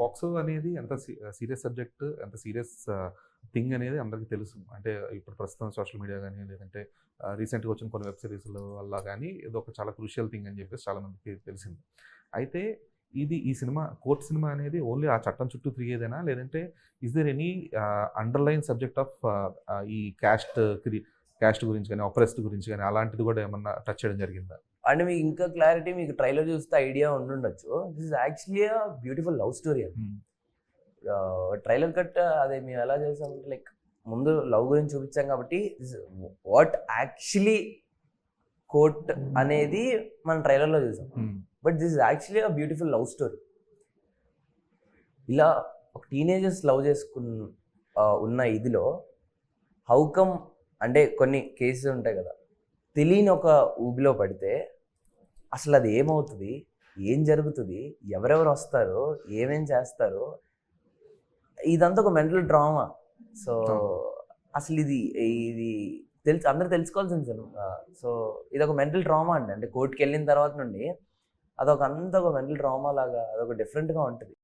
POCSO అనేది ఎంత serious subject, ఎంత సీరియస్ థింగ్ అనేది అందరికీ తెలుసు. అంటే ఇప్పుడు ప్రస్తుతం సోషల్ మీడియా గానీ, లేదంటే రీసెంట్‌గా వచ్చిన కొన్ని వెబ్ సీరీస్‌ల వల్ల గానీ, ఇదొక చాలా క్రూషియల్ థింగ్ అని చెప్పేసి చాలా మందికి తెలిసింది. అయితే ఈ సినిమా 'కోర్ట్' సినిమా అనేది ఓన్లీ ఆ చట్టం చుట్టూ తిరిగేదేనా? లేదంటే is there any underline subject of ఈ క్యాస్ట్ గురించి గానీ, అప్రెస్డ్ గురించి గానీ అలాంటిది గూడా ఏమన్నా టచ్ చేయడం జరిగిందా? అంటే మీకు ఇంకా క్లారిటీ మీకు ట్రైలర్ చూస్తే ఐడియా ఉండుండొచ్చు. This is actually a beautiful love story అది. హ్మ్. ట్రైలర్ కట్ అది మేము ఎలా చేసామంటే లైక్ ముందు లవ్ గురించి చూపించాం కాబట్టి వాట్ యాక్చువల్లీ కోర్ట్ అనేది మనం ట్రైలర్లో చూసాం. హ్మ్. But this is actually a beautiful love story. ఇలా ఒక టీనేజర్స్ లవ్ ఉన్న ఇదిలో హౌ కమ్ అంటే కొన్ని కేసెస్ ఉంటాయి కదా, తెలియని ఒక ఊబిలో పడితే అసలు అది ఏమవుతుంది, ఏం జరుగుతుంది, ఎవరెవరు వస్తారు, ఏమేం చేస్తారు, ఇదంతా ఒక మెంటల్ డ్రామా. సో అసలు ఇది ఇది అందరూ తెలుసుకోవాల్సింది సినిమా. సో ఇది ఒక మెంటల్ డ్రామా అండి. అంటే కోర్టుకి వెళ్ళిన తర్వాత నుండి అదొక మెంటల్ డ్రామా లాగా అదొక డిఫరెంట్గా ఉంటుంది.